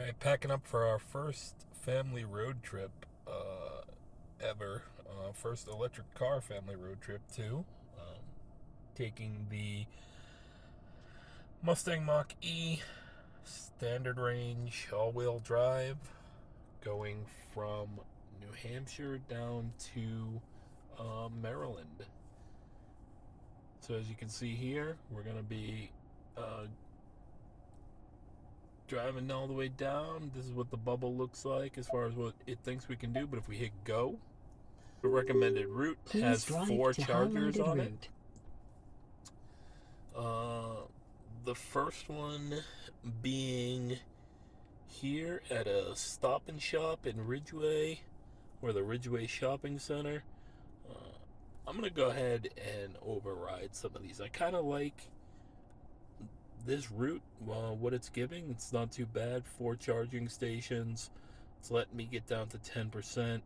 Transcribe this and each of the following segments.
Alright, packing up for our first family road trip ever. First electric car family road trip, too. Taking the Mustang Mach-E standard range all-wheel drive, going from New Hampshire down to Maryland. So as you can see here, we're going to be driving all the way down. This is what the bubble looks like as far as what it thinks we can do, but if we hit go, the recommended route has 4 chargers on it. The first one being here at a Stop and Shop in Ridgeway, or the Ridgeway Shopping Center. I'm going to go ahead and override some of these. I kind of like this route, what it's giving. It's not too bad. 4 charging stations. It's letting me get down to 10%,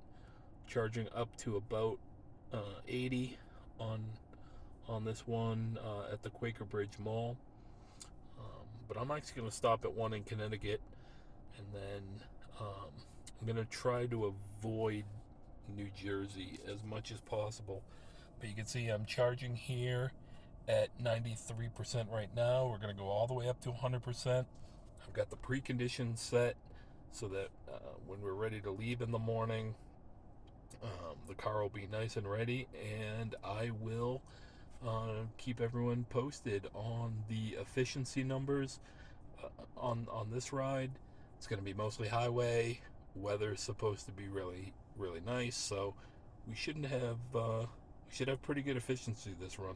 charging up to about 80 on this one at the Quaker Bridge Mall. But I'm actually going to stop at one in Connecticut, and then I'm going to try to avoid New Jersey as much as possible. But you can see I'm charging here at 93% right now. We're going to go all the way up to 100%. I've got the preconditions set so that when we're ready to leave in the morning, the car will be nice and ready, and I will keep everyone posted on the efficiency numbers on this ride. It's going to be mostly highway. Weather's supposed to be really nice, so we should have pretty good efficiency this run.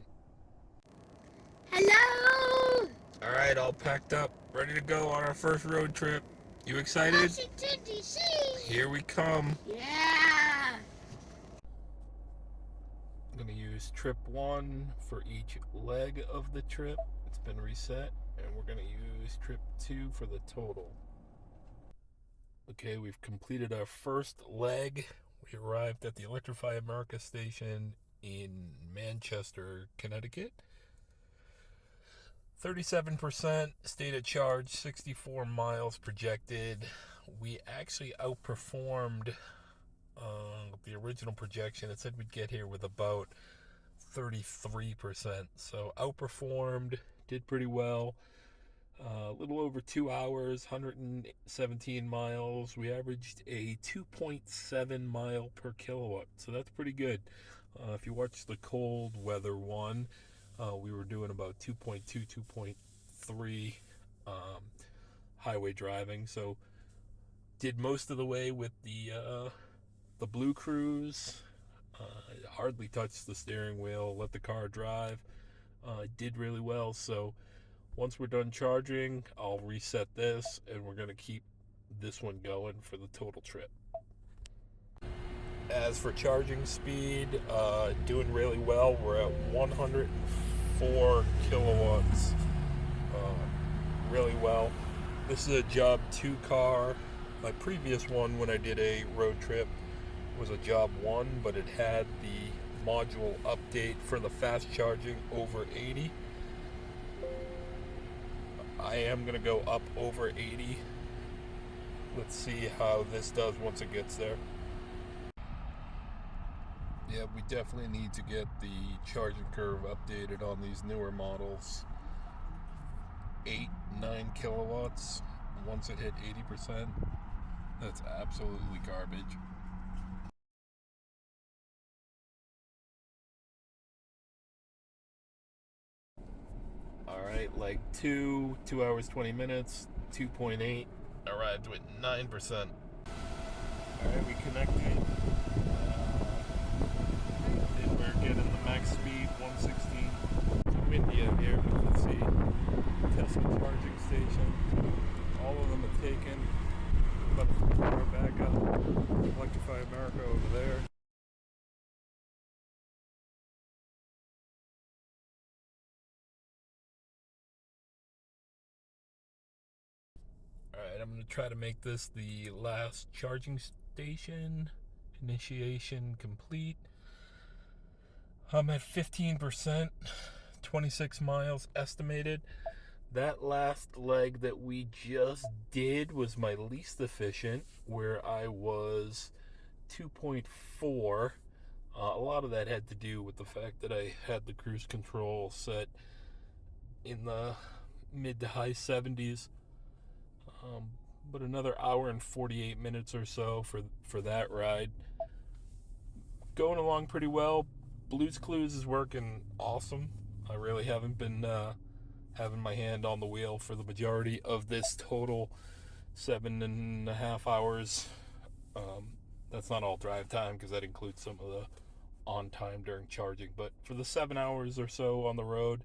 Hello! Alright, all packed up, ready to go on our first road trip. You excited? Washington, D.C. Here we come. Yeah! I'm going to use trip 1 for each leg of the trip. It's been reset, and we're going to use trip 2 for the total. Okay, we've completed our first leg. We arrived at the Electrify America station in Manchester, Connecticut. 37% state of charge, 64 miles projected. We actually outperformed the original projection. It said we'd get here with about 33%. So outperformed, did pretty well. A little over 2 hours, 117 miles. We averaged a 2.7 mile per kilowatt, so that's pretty good. If you watch the cold weather one, we were doing about 2.2, 2.3 highway driving. So did most of the way with the Blue Cruise. Hardly touched the steering wheel, let the car drive. Did really well. So once we're done charging, I'll reset this, and we're going to keep this one going for the total trip. As for charging speed, doing really well. We're at 104 kilowatts. Really well. This is a Job 2 car. My previous one, when I did a road trip, was a Job 1, but it had the module update for the fast charging over 80. I am going to go up over 80. Let's see how this does once it gets there. Yeah, we definitely need to get the charging curve updated on these newer models. 8, 9 kilowatts once it hit 80%. That's absolutely garbage. Alright, like 2 hours 20 minutes, 2.8. Arrived with 9%. Alright, we connected. And we're getting the max speed 116. It's windy out here, but let's see. Tesla charging station. All of them are taken. About to power back up. Electrify America over there. Alright, I'm going to try to make this the last charging station. Initiation complete. I'm at 15%, 26 miles estimated. That last leg that we just did was my least efficient, where I was 2.4. A lot of that had to do with the fact that I had the cruise control set in the mid to high 70s. Um, but another hour and 48 minutes or so for that ride. Going along pretty well. Blues Clues is working awesome. I really haven't been having my hand on the wheel for the majority of this total 7.5 hours. That's not all drive time because that includes some of the on time during charging. But for the 7 hours or so on the road,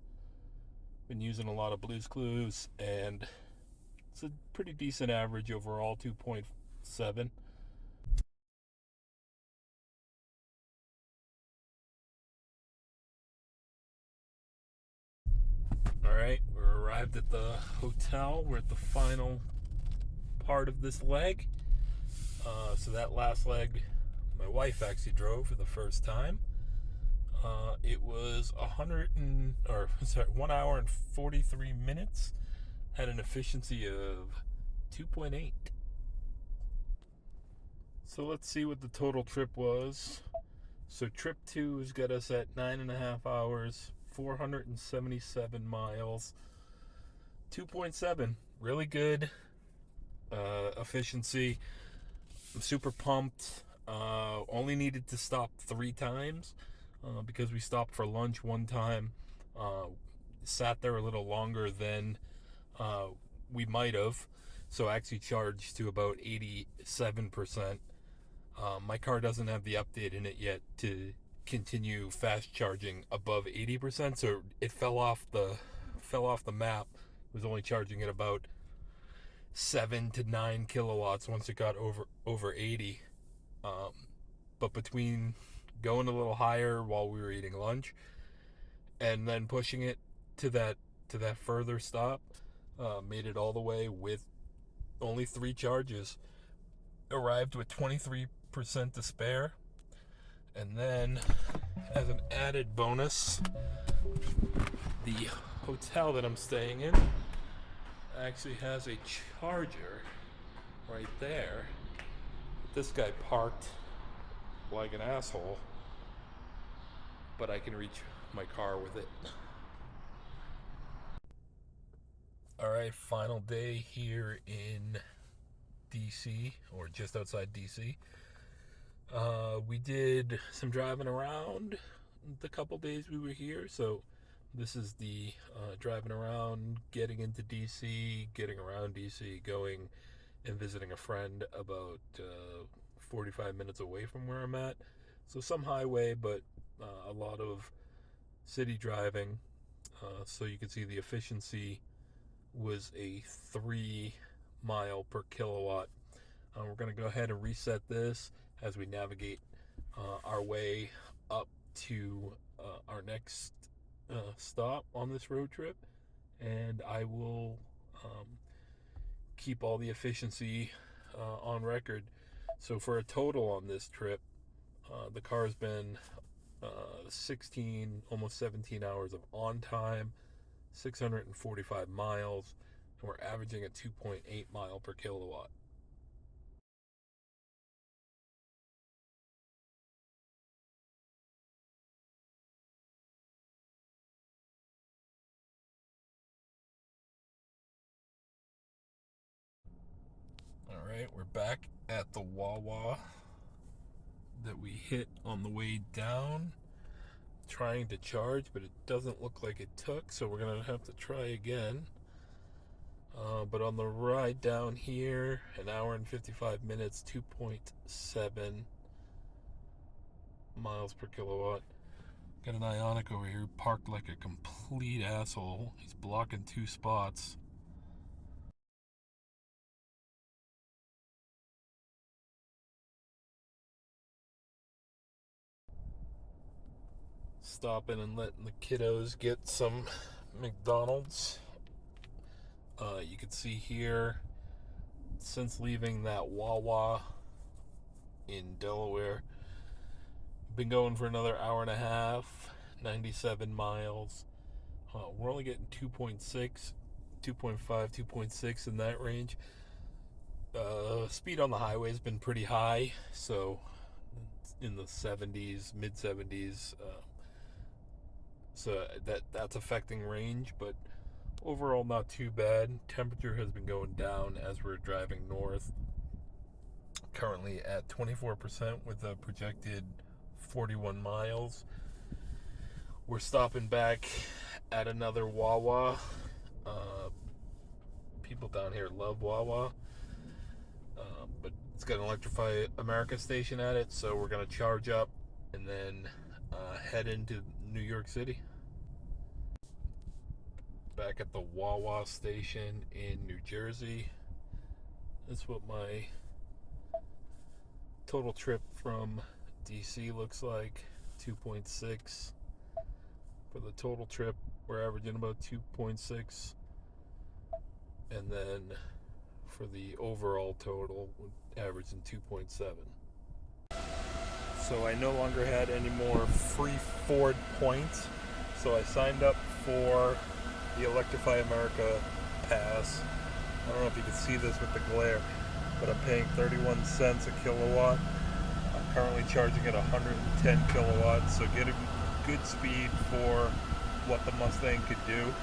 been using a lot of Blues Clues, and it's a pretty decent average overall, 2.7. All right, we're arrived at the hotel. We're at the final part of this leg. So that last leg, my wife actually drove for the first time. It was 1 hour and 43 minutes. Had an efficiency of 2.8. So let's see what the total trip was. So trip 2 has got us at 9.5 hours, 477 miles, 2.7. Really good efficiency. I'm super pumped. Only needed to stop 3 times because we stopped for lunch one time. Sat there a little longer than we might have. So I actually charged to about 87%. My car doesn't have the update in it yet to continue fast charging above 80%, so it fell off the map. It was only charging at about 7 to 9 kilowatts once it got over 80. But between going a little higher while we were eating lunch and then pushing it to that further stop, made it all the way with only 3 charges. Arrived with 23% to spare. And then, as an added bonus, the hotel that I'm staying in actually has a charger right there. This guy parked like an asshole, but I can reach my car with it. Alright, final day here in DC, or just outside DC. We did some driving around the couple days we were here, so this is the driving around, getting into DC, getting around DC, going and visiting a friend about 45 minutes away from where I'm at. So some highway, but a lot of city driving. So you can see the efficiency was a 3 mile per kilowatt. We're going to go ahead and reset this as we navigate our way up to our next stop on this road trip, and I will keep all the efficiency on record. So for a total on this trip, the car has been 16, almost 17 hours of on time, 645 miles, and we're averaging a 2.8 mile per kilowatt. All right, we're back at the Wawa that we hit on the way down, trying to charge, but it doesn't look like it took, so we're gonna have to try again. But on the ride down here, an hour and 55 minutes, 2.7 miles per kilowatt. Got an Ioniq over here parked like a complete asshole. He's blocking 2 spots. Stopping and letting the kiddos get some McDonald's. You can see here, since leaving that Wawa in Delaware, been going for another hour and a half, 97 miles. We're only getting 2.6 2.5, 2.6 in that range. Speed on the highway has been pretty high, so in the 70s, mid 70s. So that's affecting range, but overall not too bad. Temperature has been going down as we're driving north. Currently at 24% with a projected 41 miles. We're stopping back at another Wawa. People down here love Wawa, but it's got an Electrify America station at it, so we're gonna charge up and then head into New York City. Back at the Wawa station in New Jersey. That's what my total trip from DC looks like. 2.6 for the total trip. We're averaging about 2.6, and then for the overall total, we're averaging 2.7. So I no longer had any more free Ford points, so I signed up for the Electrify America pass. I don't know if you can see this with the glare, but I'm paying 31 cents a kilowatt. I'm currently charging at 110 kilowatts, so getting good speed for what the Mustang could do.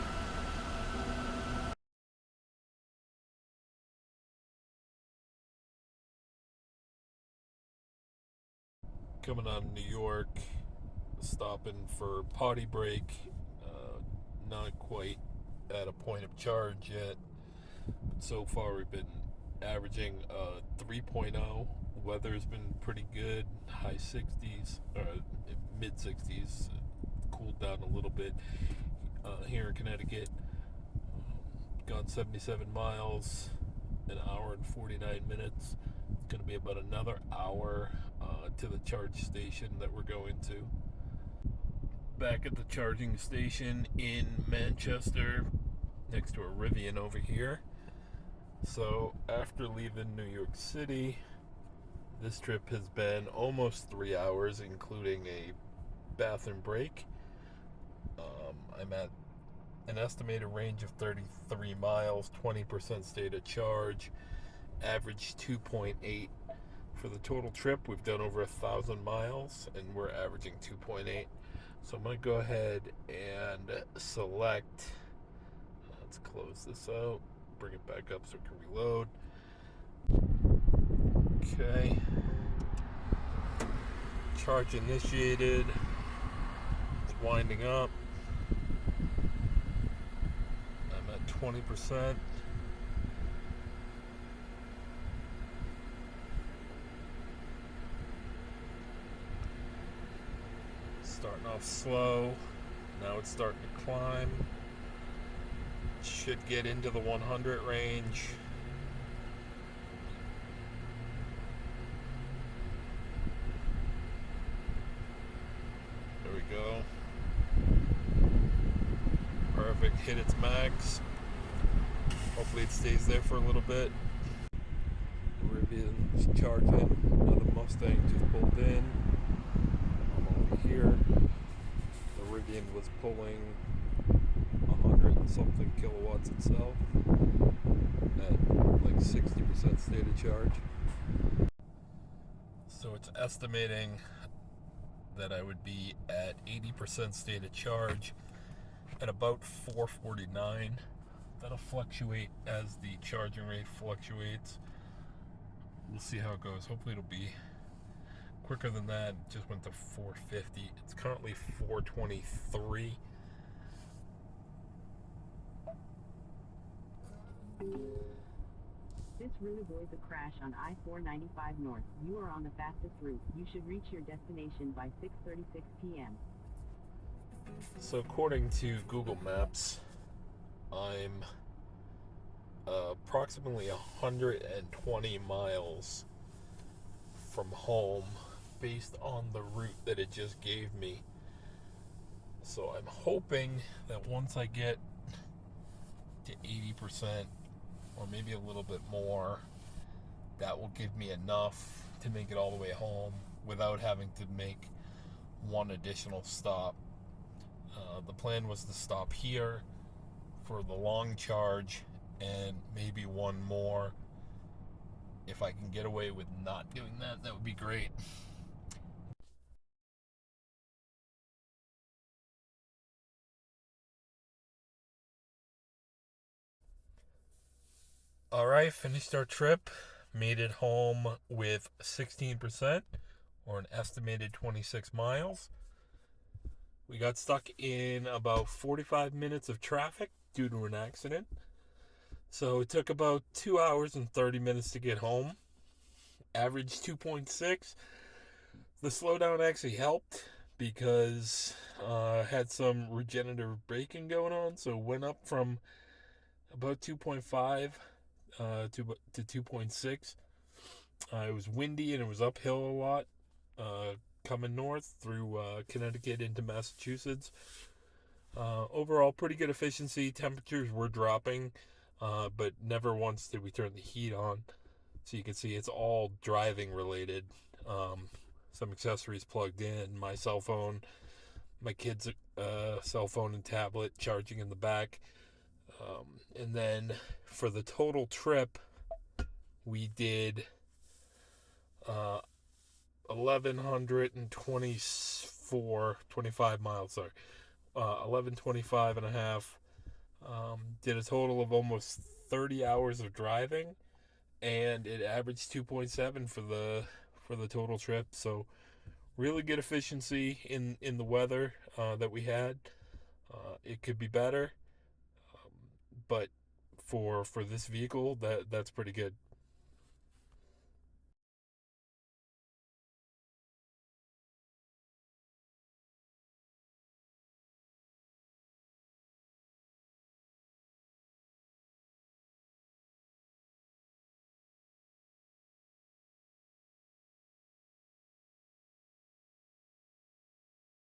Coming out of New York, stopping for potty break. Not quite at a point of charge yet. So far, we've been averaging 3.0. Weather's been pretty good, high 60s, or mid 60s. Cooled down a little bit here in Connecticut. Gone 77 miles, an hour and 49 minutes. It's going to be about another hour to the charge station that we're going to. Back at the charging station in Manchester, next to a Rivian over here. So after leaving New York City, this trip has been almost 3 hours, including a bathroom break. I'm at an estimated range of 33 miles, 20% state of charge, average 2.8. For the total trip, we've done over 1,000 miles, and we're averaging 2.8. So I'm going to go ahead and select, let's close this out, bring it back up so it can reload. Okay. Charge initiated. It's winding up. I'm at 20%. Starting off slow. Now it's starting to climb. Should get into the 100 range. There we go. Perfect. Hit its max. Hopefully it stays there for a little bit. The Rivian's charging. Now the Mustang just pulled in. I'm over here. The Rivian was pulling 100 and something kilowatts itself at like 60% state of charge. So it's estimating that I would be at 80% state of charge at about 449. That'll fluctuate as the charging rate fluctuates. We'll see how it goes. Hopefully it'll be quicker than that. It just went to 450. It's currently 423. This route avoids a crash on I-495 North. You are on the fastest route. You should reach your destination by 6:36 p.m. So according to Google Maps, I'm approximately 120 miles from home based on the route that it just gave me. So I'm hoping that once I get to 80% or maybe a little bit more, that will give me enough to make it all the way home without having to make one additional stop. The plan was to stop here for the long charge, and maybe one more. If I can get away with not doing that, that would be great. All right, finished our trip. Made it home with 16%, or an estimated 26 miles. We got stuck in about 45 minutes of traffic due to an accident. So it took about 2 hours and 30 minutes to get home. Average 2.6. The slowdown actually helped because had some regenerative braking going on, so went up from about 2.5 to 2.6. It was windy and it was uphill a lot coming north through Connecticut into Massachusetts. Overall, pretty good efficiency. Temperatures were dropping, but never once did we turn the heat on. So you can see it's all driving related. Some accessories plugged in, my cell phone, my kid's cell phone and tablet charging in the back. And then for the total trip, we did 25 miles, sorry. 1125 and a half. Did a total of almost 30 hours of driving, and it averaged 2.7 for the total trip. So really good efficiency in the weather that we had. It could be better, but for this vehicle, that's pretty good.